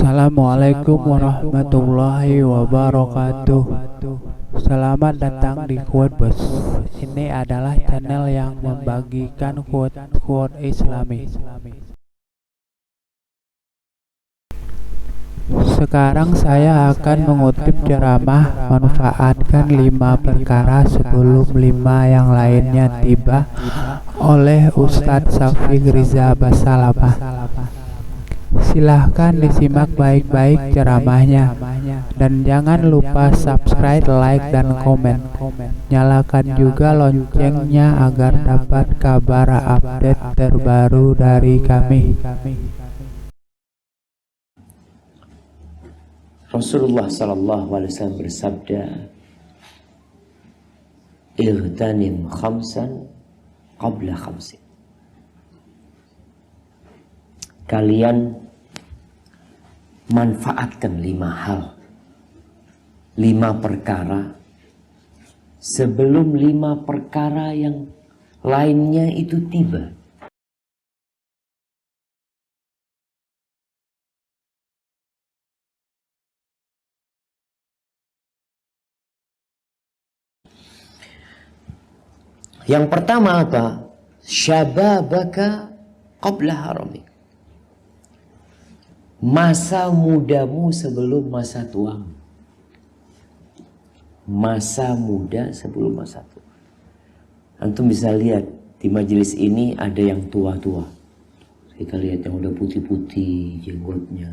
Assalamualaikum warahmatullahi wabarakatuh. Selamat datang di Quote Bus. Ini adalah channel yang membagikan quote-quote Islami. Sekarang saya akan mengutip ceramah manfaatkan 5 perkara sebelum 5 yang lainnya tiba oleh Ustadz Syafiq Riza Basalamah. Silahkan disimak baik-baik ceramahnya. Dan jangan lupa subscribe, like, dan komen. Nyalakan juga loncengnya agar dapat kabar update terbaru dari kami. Rasulullah SAW bersabda, "Ightanim khamsan qabla khamsin." Kalian manfaatkan 5 hal, 5 perkara sebelum 5 perkara yang lainnya itu tiba. Yang pertama apa? Syababaka qabla haramik. Masa mudamu sebelum masa tuamu. Masa muda sebelum masa tua. Antum bisa lihat di majelis ini ada yang tua-tua. Kita lihat yang udah putih-putih jenggotnya.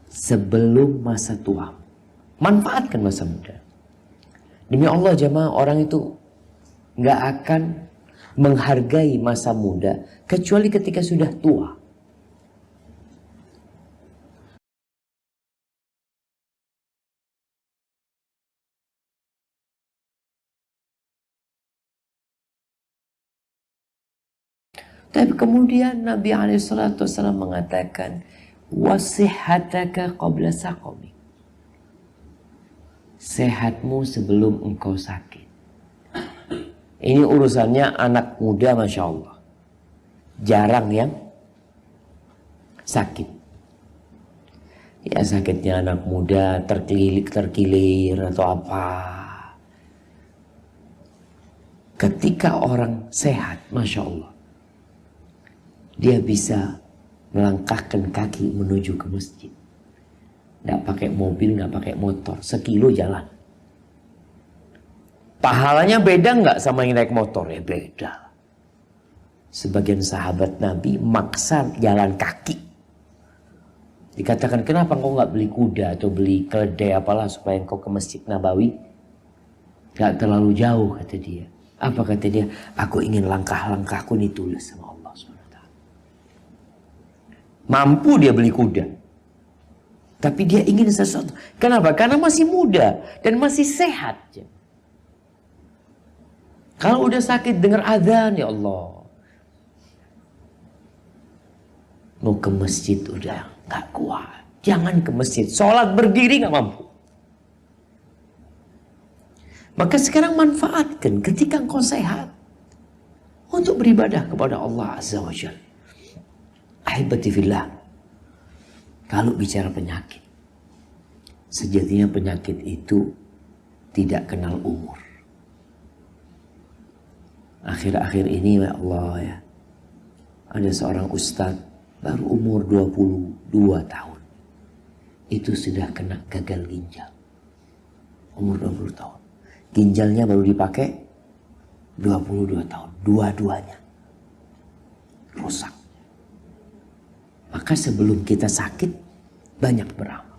Sebelum masa tua. Manfaatkan masa muda. Demi Allah jemaah, orang itu nggak akan menghargai masa muda kecuali ketika sudah tua. Tapi kemudian Nabi SAW mengatakan, "Wasihhataka qabla saqami." Sehatmu sebelum engkau sakit. Ini urusannya anak muda, Masya Allah. Jarang yang sakit. Ya sakitnya anak muda terkilir atau apa. Ketika orang sehat, Masya Allah, dia bisa melangkahkan kaki menuju ke masjid. Nggak pakai mobil, nggak pakai motor, sekilo jalan. Pahalanya beda nggak sama yang naik motor? Ya beda. Sebagian sahabat Nabi maksa jalan kaki. Dikatakan, kenapa engkau nggak beli kuda atau beli keledai apalah supaya engkau ke Masjid Nabawi? Nggak terlalu jauh, kata dia. Apa kata dia? Aku ingin langkah-langkahku ditulis sama Allah SWT. Mampu dia beli kuda. Tapi dia ingin sesuatu. Kenapa? Karena masih muda dan masih sehat. Kalau udah sakit dengar azan, ya Allah, mau ke masjid udah gak kuat. Jangan ke masjid. Sholat berdiri gak mampu. Maka sekarang manfaatkan ketika engkau sehat untuk beribadah kepada Allah Azza wa Jalla. Ahibati fillah. Kalau bicara penyakit, sejatinya penyakit itu tidak kenal umur. Akhir-akhir ini ya Allah ya, ada seorang ustadz baru umur 22 tahun. Itu sudah kena gagal ginjal. Umur 20 tahun. Ginjalnya baru dipakai 22 tahun. Dua-duanya rusak. Maka sebelum kita sakit, banyak beramal.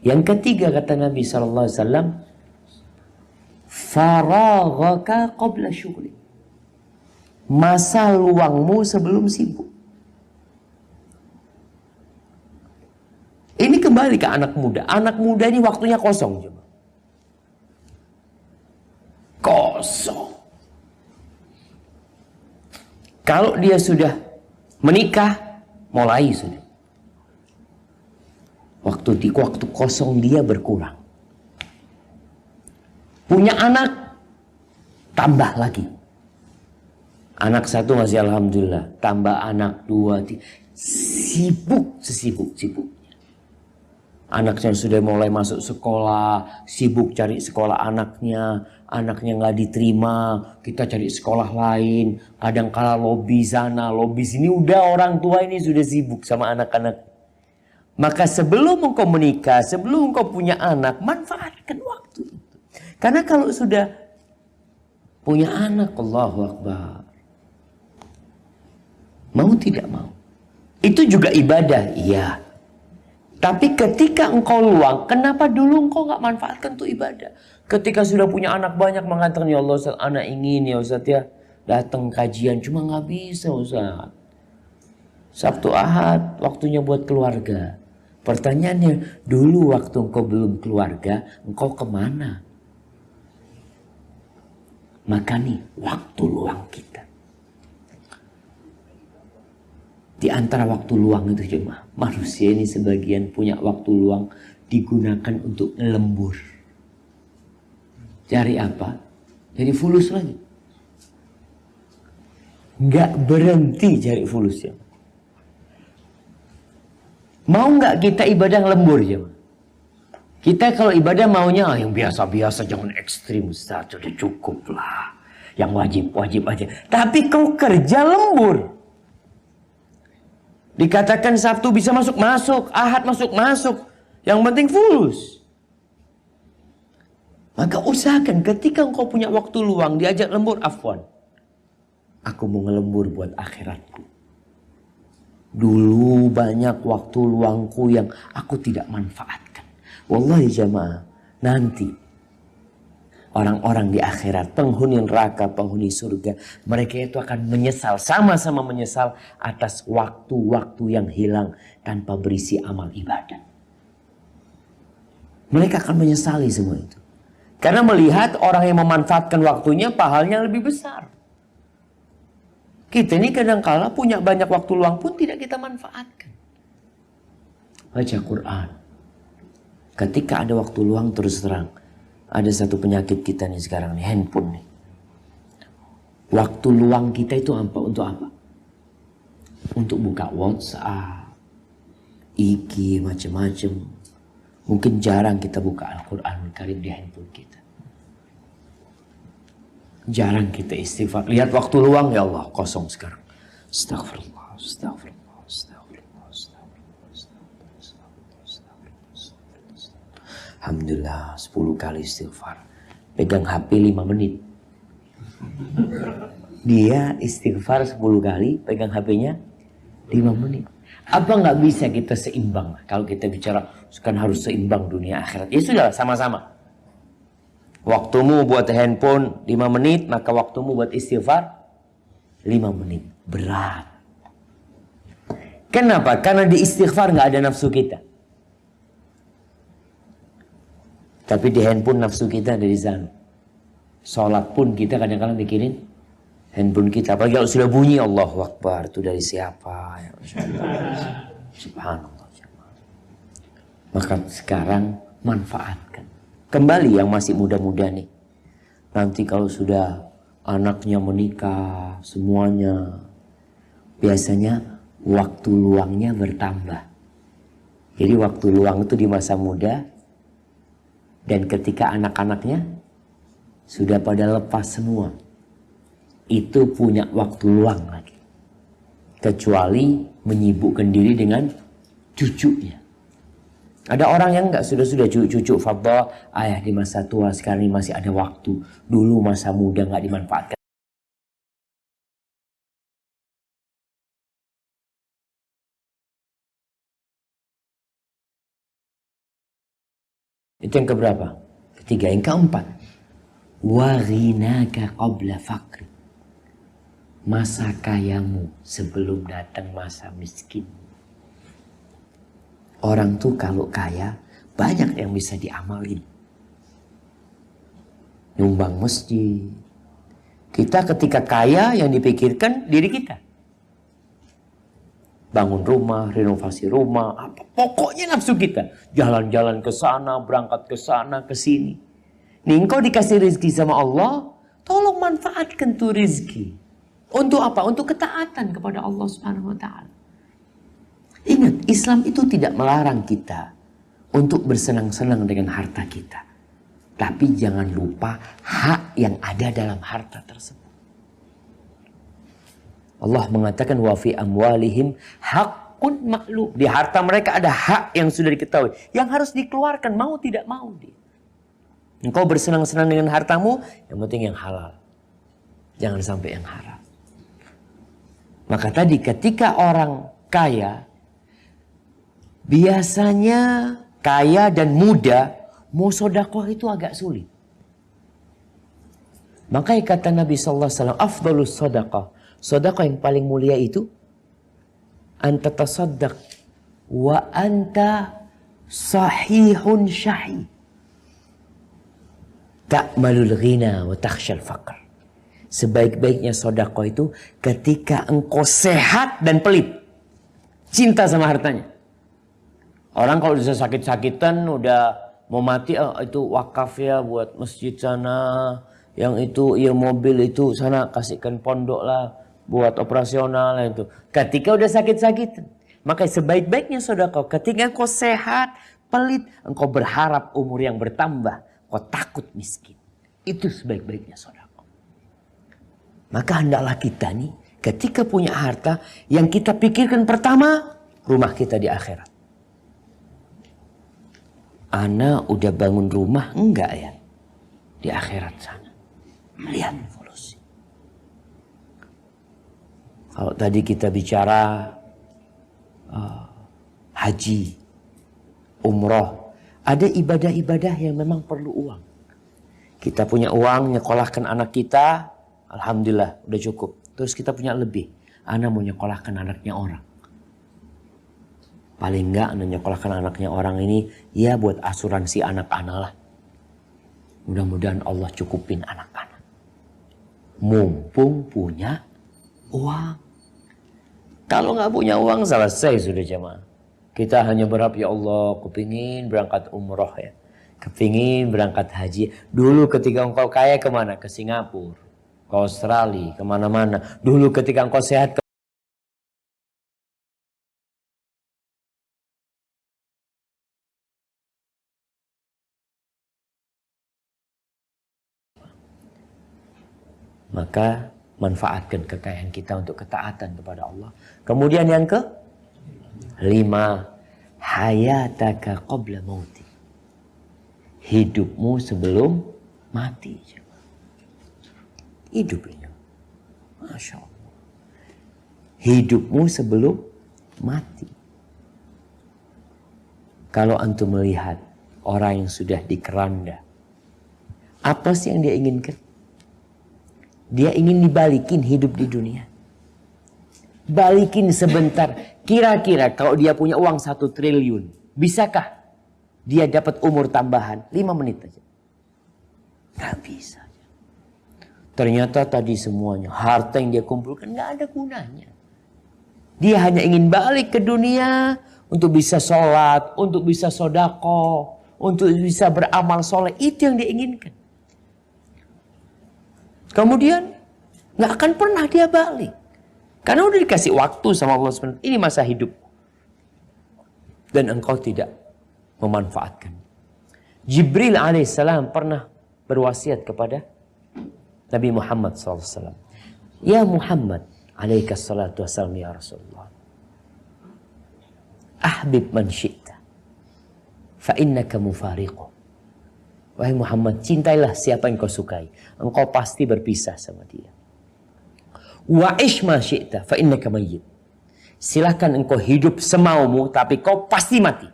Yang ketiga kata Nabi SAW, "Faraghaka qabla syughli." Masa luangmu sebelum sibuk. Ini kembali ke anak muda. Anak muda ini waktunya kosong. Coba. Kosong. Kalau dia sudah menikah, mulai sudah. Waktu kosong dia berkurang. Punya anak, tambah lagi. Anak satu masih alhamdulillah, tambah anak dua, tiga. Sibuk sesibuk-sibuknya. Anaknya sudah mulai masuk sekolah, sibuk cari sekolah anaknya nggak diterima, kita cari sekolah lain. Kadang kala lobi sana, lobi sini, udah orang tua ini sudah sibuk sama anak-anak. Maka sebelum engkau menikah, sebelum engkau punya anak, manfaatkan waktu itu. Karena kalau sudah punya anak, Allahu Akbar, mau tidak mau, itu juga ibadah, iya. Tapi ketika engkau luang, kenapa dulu engkau nggak manfaatkan untuk ibadah? Ketika sudah punya anak banyak mengatakan, ya Allah Ustaz, anak ingin ya Ustaz ya datang kajian, cuma nggak bisa Ustaz. Sabtu Ahad waktunya buat keluarga. Pertanyaannya, dulu waktu engkau belum keluarga, engkau kemana? Maka nih, waktu luang kita. Di antara waktu luang itu cuma manusia ini sebagian punya waktu luang digunakan untuk lembur. Cari apa? Jadi fulus lagi. Nggak berhenti cari fulus ya. Mau nggak kita ibadah lembur ya? Kita kalau ibadah maunya yang biasa-biasa, jangan ekstrim Ustaz, sudah cukup lah. Yang wajib aja. Tapi kau kerja lembur. Dikatakan Sabtu bisa masuk, Ahad masuk. Yang penting fulus. Maka usahakan ketika engkau punya waktu luang, diajak lembur, afwan. Aku mau ngelembur buat akhiratku. Dulu banyak waktu luangku yang aku tidak manfaatkan. Wallahi jamaah, nanti orang-orang di akhirat, penghuni neraka, penghuni surga, mereka itu akan menyesal, sama-sama menyesal atas waktu-waktu yang hilang tanpa berisi amal ibadah. Mereka akan menyesali semua itu. Karena melihat orang yang memanfaatkan waktunya, pahalanya lebih besar. Kita ini kadang-kala punya banyak waktu luang pun tidak kita manfaatkan. Baca Quran. Ketika ada waktu luang, terus terang, ada satu penyakit kita nih sekarang nih, handphone nih. Waktu luang kita itu apa? Untuk apa? Untuk buka WhatsApp, IG, macam-macam. Mungkin jarang kita buka Al-Quran Karim di handphone kita. Jarang kita istighfar. Lihat waktu luang, ya Allah, kosong sekarang. Astagfirullah, astagfirullah, astagfirullah, astagfirullah. Alhamdulillah 10 kali istighfar. Pegang HP 5 menit. Dia istighfar 10 kali, pegang HP-nya 5 menit. Apa nggak bisa kita seimbang? Kalau kita bicara kan harus seimbang dunia akhirat. Ya sudah, sama-sama. Waktumu buat handphone 5 menit, maka waktumu buat istighfar 5 menit. Berat. Kenapa? Karena di istighfar nggak ada nafsu kita. Tapi di handphone nafsu kita ada di sana. Sholat pun kita kadang-kadang mikirin handphone kita. Apalagi kalau sudah bunyi, Allahu Akbar, itu dari siapa? Ya, Subhanallah. Maka sekarang manfaatkan. Kembali yang masih muda-muda nih. Nanti kalau sudah anaknya menikah, semuanya, biasanya waktu luangnya bertambah. Jadi waktu luang itu di masa muda. Dan ketika anak-anaknya sudah pada lepas semua, itu punya waktu luang lagi. Kecuali menyibukkan diri dengan cucunya. Ada orang yang enggak, sudah cucu fadhal, ayah di masa tua, sekarang ini masih ada waktu. Dulu masa muda enggak dimanfaatkan. Itu yang keberapa? Ketiga. Yang keempat, wa ghinaka qabla faqri. Masa kayamu sebelum datang masa miskin. Orang tuh kalau kaya, banyak yang bisa diamalin. Nyumbang masjid. Kita ketika kaya, yang dipikirkan diri kita. Bangun rumah, renovasi rumah, apa. Pokoknya nafsu kita. Jalan-jalan ke sana, berangkat ke sana, ke sini. Nih engkau dikasih rezeki sama Allah, tolong manfaatkan tuh rezeki. Untuk apa? Untuk ketaatan kepada Allah Subhanahu wa taala. Ingat, Islam itu tidak melarang kita untuk bersenang-senang dengan harta kita. Tapi jangan lupa hak yang ada dalam harta tersebut. Allah mengatakan wa fi amwalihim haqqun ma'lum. Di harta mereka ada hak yang sudah diketahui, yang harus dikeluarkan mau tidak mau dia. Engkau bersenang-senang dengan hartamu, yang penting yang halal. Jangan sampai yang haram. Maka tadi ketika orang kaya, biasanya kaya dan muda, mau sedekah itu agak sulit. Makanya kata Nabi sallallahu alaihi wasallam, afdhalus sedekah. Sedekah yang paling mulia itu anta tasaddaq wa anta sahihun syahih. Ta'malul ghina wa takhshal faqr. Sebaik-baiknya sedekah itu ketika engkau sehat dan pelit. Cinta sama hartanya. Orang kalau sudah sakit-sakitan, udah mau mati, itu wakaf ya buat masjid sana. Yang itu, ya mobil itu sana kasihkan pondok lah. Buat operasional lah itu. Ketika udah sakit-sakitan. Maka sebaik-baiknya sedekah. Ketika engkau sehat, pelit. Engkau berharap umur yang bertambah. Kau takut miskin. Itu sebaik-baiknya sedekah. Maka hendaklah kita nih. Ketika punya harta. Yang kita pikirkan pertama. Rumah kita di akhirat. Ana udah bangun rumah enggak ya? Di akhirat sana. Melihat evolusi. Kalau tadi kita bicara haji, umroh. Ada ibadah-ibadah yang memang perlu uang. Kita punya uang, nyekolahkan anak kita. Alhamdulillah, udah cukup. Terus kita punya lebih. Ana mau nyekolahkan anaknya orang. Paling enggak nyekolahkan anaknya orang ini, ya buat asuransi anak-anak lah. Mudah-mudahan Allah cukupin anak-anak. Mumpung punya uang. Kalau nggak punya uang, selesai sudah jemaah. Kita hanya berharap, ya Allah, kepingin berangkat umroh ya. Kepingin berangkat haji. Dulu ketika engkau kaya kemana? Ke Singapura, ke Australia, kemana-mana. Dulu ketika engkau sehat, maka manfaatkan kekayaan kita untuk ketaatan kepada Allah. Kemudian yang ke-5, hayataka qabla mauti. Hidupmu sebelum mati. Hidupnya. Masya Allah. Hidupmu sebelum mati. Kalau antum melihat orang yang sudah di keranda, apa sih yang dia inginkan? Dia ingin dibalikin hidup di dunia. Balikin sebentar. Kira-kira kalau dia punya uang 1 triliun. Bisakah dia dapat umur tambahan 5 menit aja? Gak bisa. Ternyata tadi semuanya. Harta yang dia kumpulkan gak ada gunanya. Dia hanya ingin balik ke dunia. Untuk bisa sholat. Untuk bisa sodako. Untuk bisa beramal soleh. Itu yang dia inginkan. Kemudian nggak akan pernah dia balik. Karena udah dikasih waktu sama Allah SWT. Ini masa hidup. Dan engkau tidak memanfaatkan. Jibril alaihissalam pernah berwasiat kepada Nabi Muhammad SAW. Ya Muhammad alaikas salatu wassalam ya Rasulullah. Ahbib man syi'ta. Fa innaka mufariquh. Wahai Muhammad, cintailah siapa yang kau sukai. Engkau pasti berpisah sama dia. Wa'ish ma syi'ta fa innaka mayyit. Silakan engkau hidup semaumu, tapi kau pasti mati.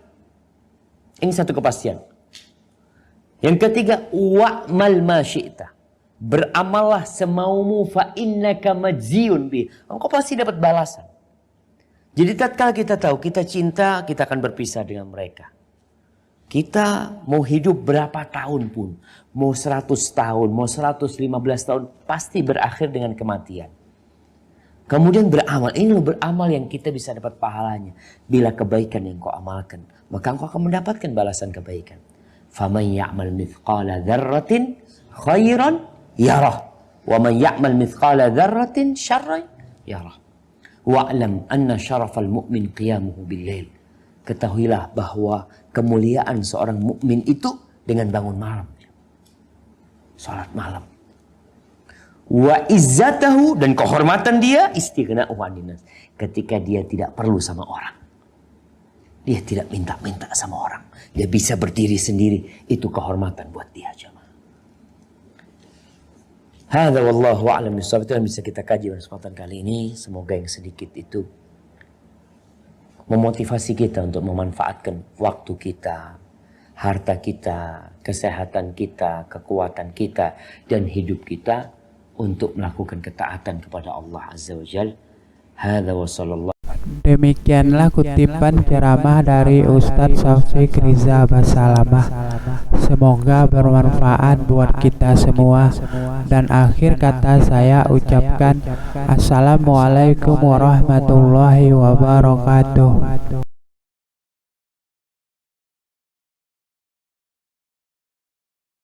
Ini satu kepastian. Yang ketiga, wa'mal ma syi'ta. Beramallah semaumu fa innaka majziyun bi. Engkau pasti dapat balasan. Jadi tatkala kita tahu kita cinta, kita akan berpisah dengan mereka. Kita mau hidup berapa tahun pun, mau 100 tahun, mau 115 tahun, pasti berakhir dengan kematian. Kemudian beramal, ini loh beramal yang kita bisa dapat pahalanya. Bila kebaikan yang kau amalkan, maka engkau akan mendapatkan balasan kebaikan. Faman ya'mal mithqala dzarratin khairan yarah wa man ya'mal mithqala dzarratin syarran yarah. Wa'lam anna syarafal mu'min qiyamuhu bil-lail. Ketahuilah bahwa kemuliaan seorang mukmin itu dengan bangun malam. Salat malam. Wa izzatahu, dan kehormatan dia, istighna'u 'anil nas. Ketika dia tidak perlu sama orang. Dia tidak minta-minta sama orang. Dia bisa berdiri sendiri. Itu kehormatan buat dia, jemaah. Hadza wallahu a'lam bissawab. Itu yang bisa kita kaji pada kesempatan kali ini. Semoga yang sedikit itu memotivasi kita untuk memanfaatkan waktu kita, harta kita, kesehatan kita, kekuatan kita, dan hidup kita untuk melakukan ketaatan kepada Allah Azza wa Jalla. Hadza wa sallallahu. Demikianlah kutipan ceramah dari Ustadz Syafiq Riza Basalamah. Semoga bermanfaat buat kita semua. Dan akhir kata saya ucapkan Assalamualaikum warahmatullahi wabarakatuh.